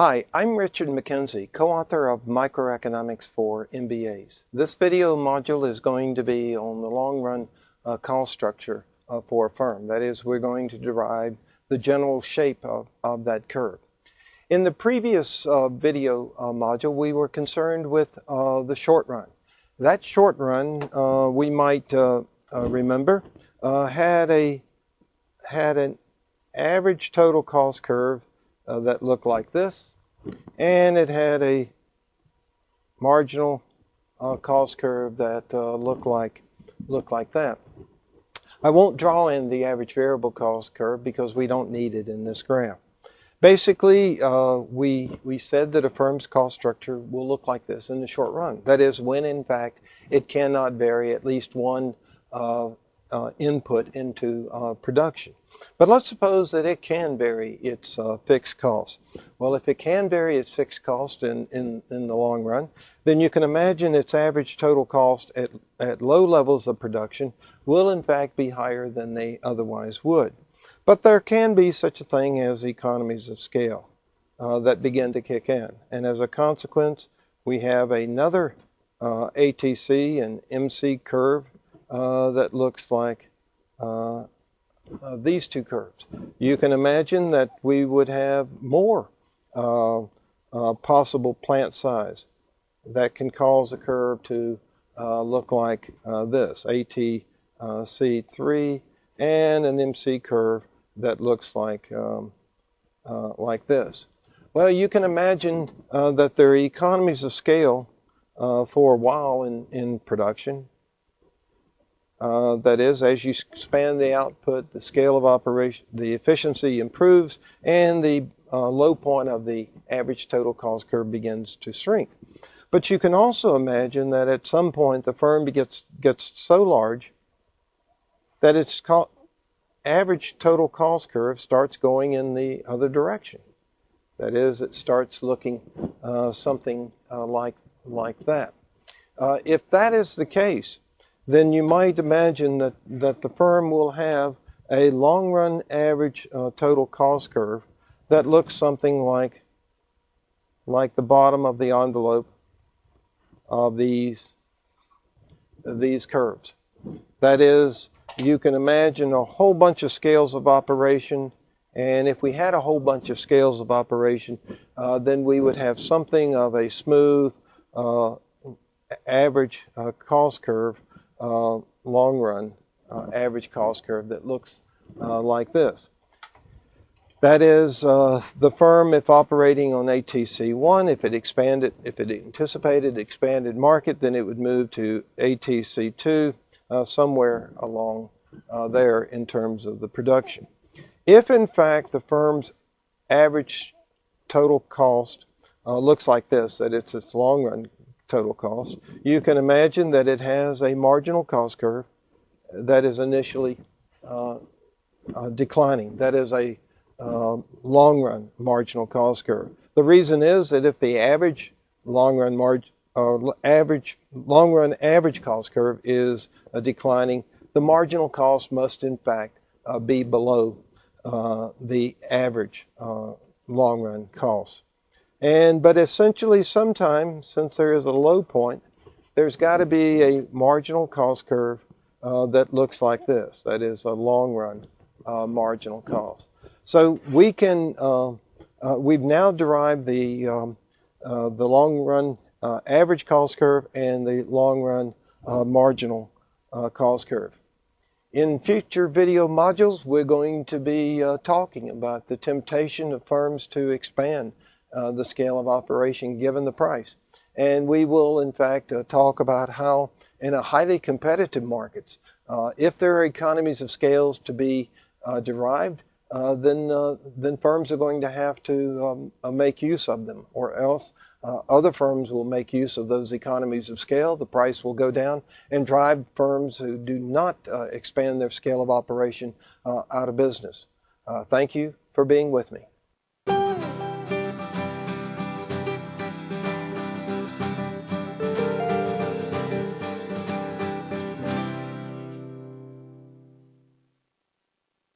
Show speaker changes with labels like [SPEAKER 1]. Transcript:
[SPEAKER 1] Hi, I'm Richard McKenzie, co-author of Microeconomics for MBAs. This video module is going to be on the long-run cost structure for a firm. That is, we're going to derive the general shape of that curve. In the previous video module, we were concerned with the short run. That short run, we might remember, had an average total cost curve that looked like this, and it had a marginal cost curve that looked like that. I won't draw in the average variable cost curve because we don't need it in this graph. Basically, we said that a firm's cost structure will look like this in the short run. That is, when in fact it cannot vary at least one input into production. But let's suppose that it can vary its fixed cost. Well, if it can vary its fixed cost in the long run, then you can imagine its average total cost at low levels of production will in fact be higher than they otherwise would. But there can be such a thing as economies of scale that begin to kick in. And as a consequence, we have another ATC and MC curve that looks like these two curves. You can imagine that we would have more possible plant size that can cause a curve to look like this, ATC3, and an MC curve that looks like this. Well, you can imagine that there are economies of scale for a while in production. That is, as you expand the output, the scale of operation, the efficiency improves, and the low point of the average total cost curve begins to shrink. But you can also imagine that at some point the firm gets so large that its average total cost curve starts going in the other direction. That is, it starts looking something like that. If that is the case, then you might imagine that the firm will have a long-run average total cost curve that looks something like the bottom of the envelope of these curves. That is, you can imagine a whole bunch of scales of operation, and if we had a whole bunch of scales of operation, then we would have something of a smooth average cost curve, long-run average cost curve that looks like this. That is, the firm, if operating on ATC1, if it anticipated expanded market, then it would move to ATC2 somewhere along there in terms of the production. If in fact the firm's average total cost looks like this, that it's its long-run total cost, you can imagine that it has a marginal cost curve that is initially declining. That is a long-run marginal cost curve. The reason is that if the average long-run average cost curve is declining, the marginal cost must in fact be below the average long-run cost. But essentially, sometime, since there is a low point, there's got to be a marginal cost curve that looks like this. That is a long-run marginal cost. So we can, we've now derived the long-run average cost curve and the long-run marginal cost curve. In future video modules, we're going to be talking about the temptation of firms to expand the scale of operation given the price. And we will in fact talk about how in a highly competitive markets, if there are economies of scales to be derived, then firms are going to have to make use of them, or else other firms will make use of those economies of scale. The price will go down and drive firms who do not expand their scale of operation out of business. Thank you for being with me.